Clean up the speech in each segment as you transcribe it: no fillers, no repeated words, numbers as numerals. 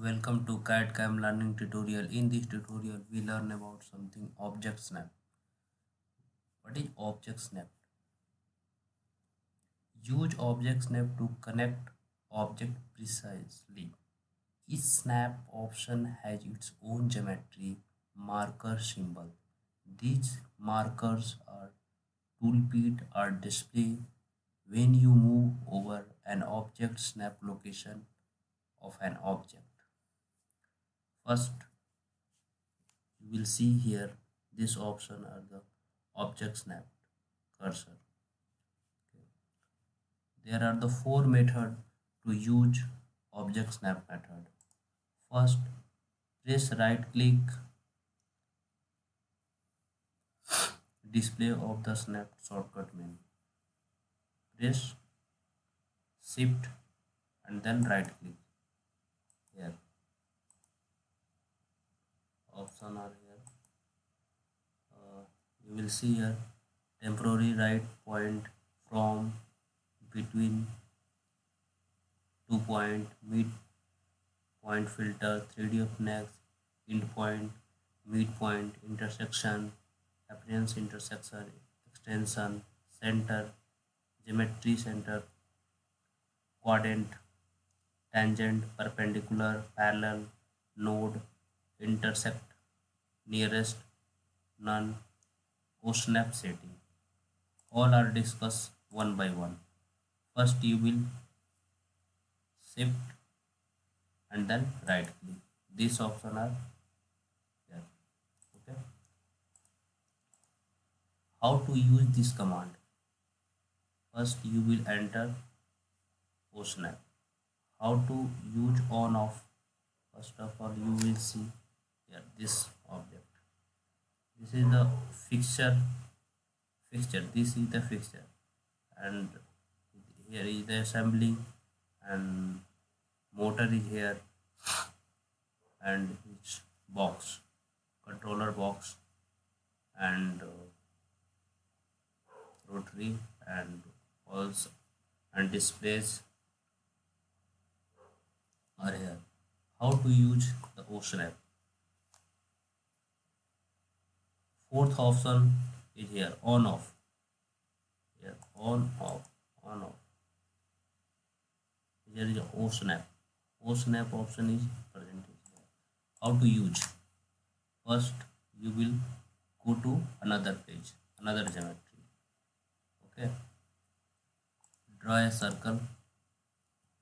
Welcome to CAD CAM learning tutorial. In this tutorial, we learn about something object snap. What is object snap? Use object snap to connect object precisely. Each snap option has its own geometry marker symbol. These markers are toolpit are displayed when you move over an object snap location of an object. First, you will see here this option are the object snap cursor. There are the four methods to use object snap method. First, press right click display of the snap shortcut menu. Press shift and then right click. Here option are here. You will see here temporary right point from between 2 point, midpoint filter, 3D of next, endpoint, midpoint, intersection, appearance intersection, extension, center, geometry center, quadrant, tangent, perpendicular, parallel, node, intersect, nearest, none, snap setting. All are discussed one by one. First you will shift and then right click. These options are here. Okay. How to use this command? First you will enter OSNAP. How to use on off? First of all you will see here this object. This is the fixture. This is the fixture and here is the assembly and motor is here and its box, controller box and rotary and also and displays are here. How to use the OSNAP? Fourth option is here on off. Here on off, on off. Here is a OSNAP. OSNAP option is present here. How to use? First you will go to another page, another geometry. Okay. Draw a circle.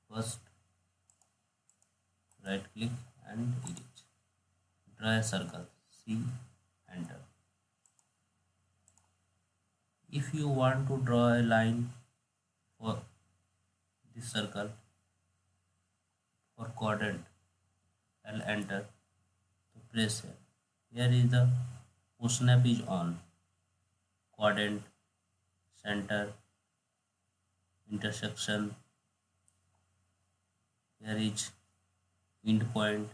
First right click and erase. Draw a circle. C, enter. If you want to draw a line for this circle for quadrant, I'll enter to press here. Here is the snap is on. Quadrant, center, intersection. Here is end point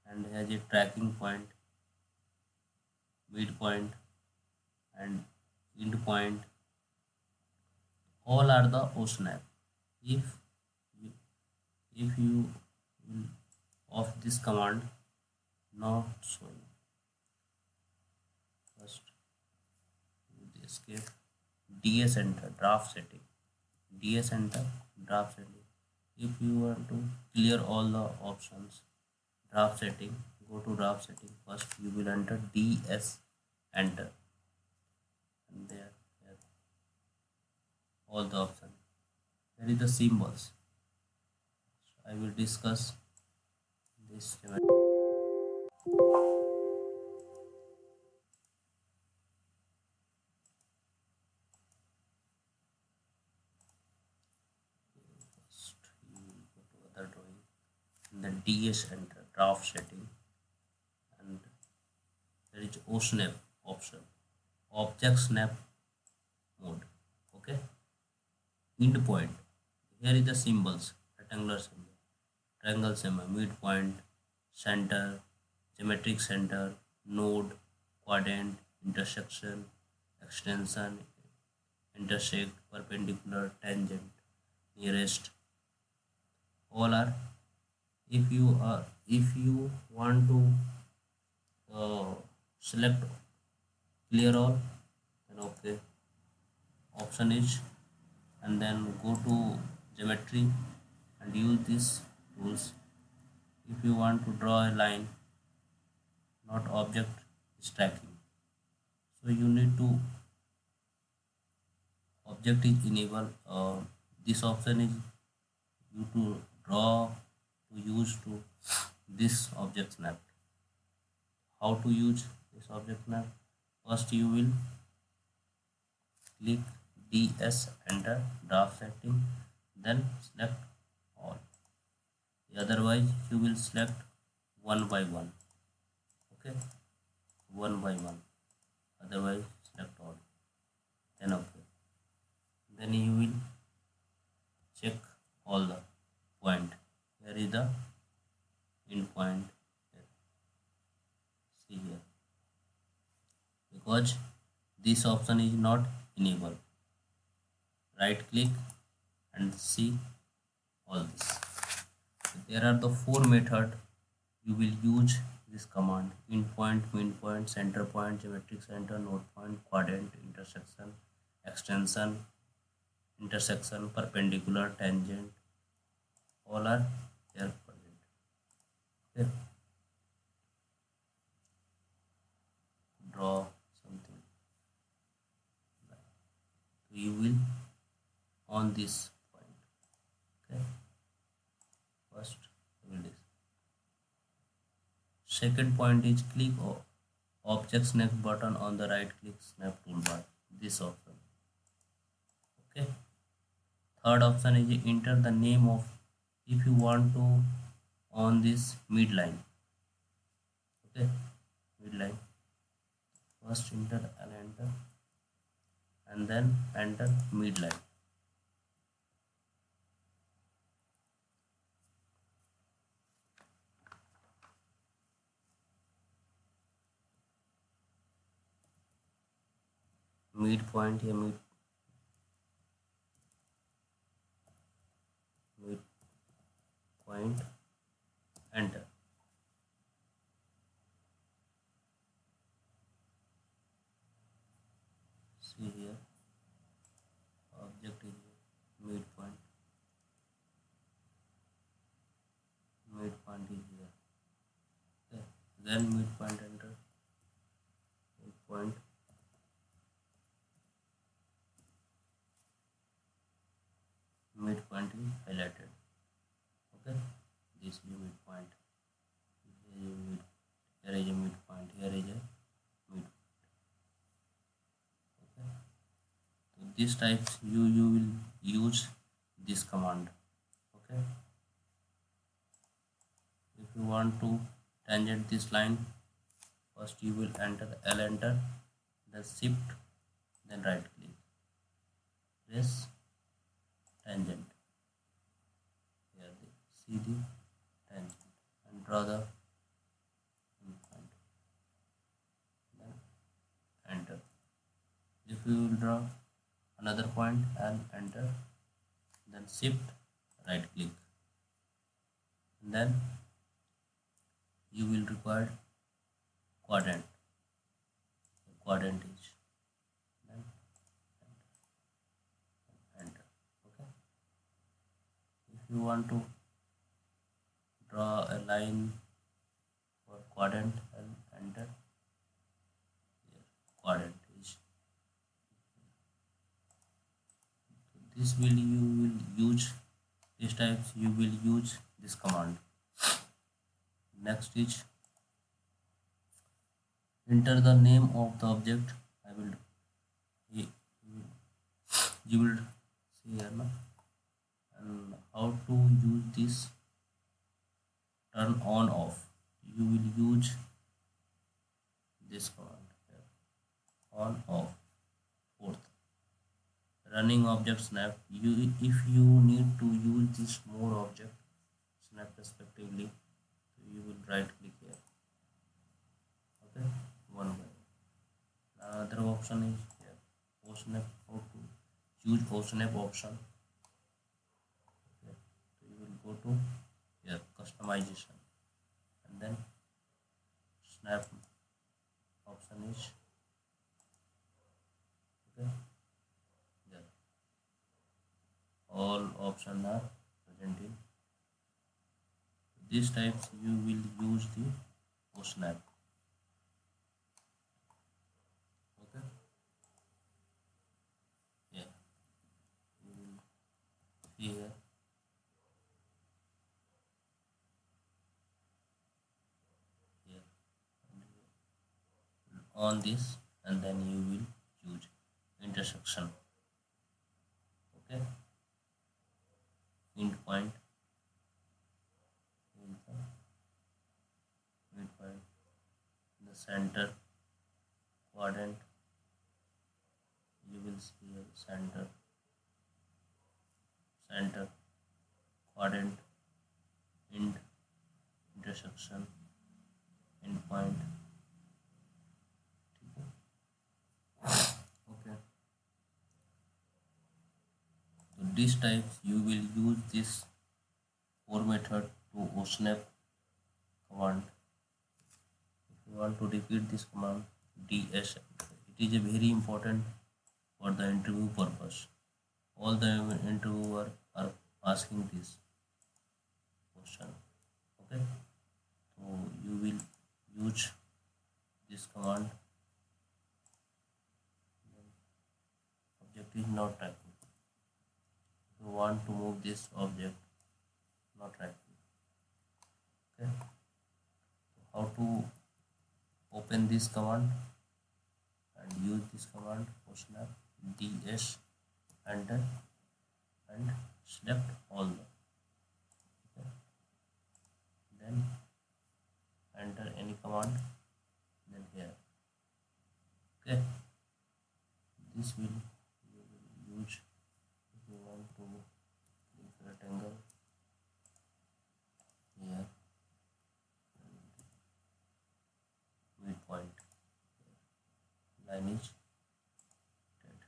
and here is a tracking point, midpoint and end point. All are the OSNAP. If you, if you will off this command, not showing. First you escape. DS enter draft setting. DS enter draft setting. If you want to clear all the options, draft setting, go to draft setting. First you will enter DS enter and there all the options. Here is the symbols. I will discuss this. First you will go to other drawing and then DS enter draft setting and there is OSNAP option, object snap mode. Okay. End point. Here is the symbols, rectangular symbol, triangle symbol, midpoint, center, geometric center, node, quadrant, intersection, extension, intersect, perpendicular, tangent, nearest. All are if you want to select clear all, then okay, option is, and then go to geometry and use these tools. If you want to draw a line, not object stacking, so you need to object is enable. This option is you to draw to use to this object snap. How to use this object snap? First you will click DS, enter draft setting, then select all. Otherwise you will select one by one. Okay, one by one. Otherwise select all. Then okay. Then you will check all the point. Here is the end point. Here. See here. Because this option is not enabled. Right click and see all this. There are the four methods you will use this command: endpoint, midpoint, center point, geometric center, node point, quadrant, intersection, extension, intersection, perpendicular, tangent. All are here present. Okay. Draw something. So you will on this point. Okay. First we will this. Second point is click object snap button on the right click snap toolbar. This option. Okay. Third option is enter the name of, if you want to on this midline. Okay, midline. First enter and enter, and then enter midline. Midpoint here, midpoint, enter. See here, object is here, midpoint is here. Okay, then midpoint, enter, midpoint, midpoint is highlighted. Okay, this is midpoint. Here is a midpoint. Here is a midpoint. Okay, so this types you will use this command. Okay, if you want to tangent this line, first you will enter L, enter, then shift, then right click, press tangent. Here see the tangent and draw the point. Then enter. If you will draw another point and enter, then shift, right click, and then you will require quadrant. The quadrant is, then enter. Okay, if you want to draw a line for quadrant and enter, here quadrant is. This will you will use this types, you will use this command. Next is enter the name of the object. I will you will see here now, and how to use this. Turn on off, you will use this command here. On off. Fourth, running object snap. If you need to use this more object snap respectively, so you will right click here. Okay, one by one. Another option is here, AutoSnap. How to choose AutoSnap option? Okay, so you will go to here, custom. customization, and then snap option is okay. Here all options are present in these types. You will use the AutoSnap. Okay, yeah, you will see here, here and here. On this, and then you will choose intersection. Okay, endpoint in the midpoint, in the center quadrant. You will see here center quadrant, end, intersection, endpoint. Okay, so this types you will use this four method to OSNAP command. If you want to repeat this command, ds, it is a very important for the interview purpose. All the interviewer are asking this question. Okay, so you will use this command. Object is not tracking. If you want to move this object, not tracking. Okay, how to open this command and use this command OSNAP ds enter and select all the, okay. Then enter any command, then here, okay. This will you will use if you want to click rectangle here, midpoint line is dead,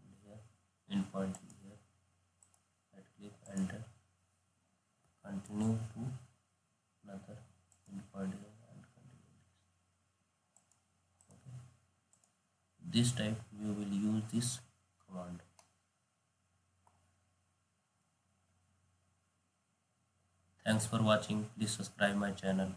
and here endpoint is here. Right click, enter, continue to another endpoint here and continue this. Okay, this type you will use this command. Thanks for watching. Please subscribe my channel.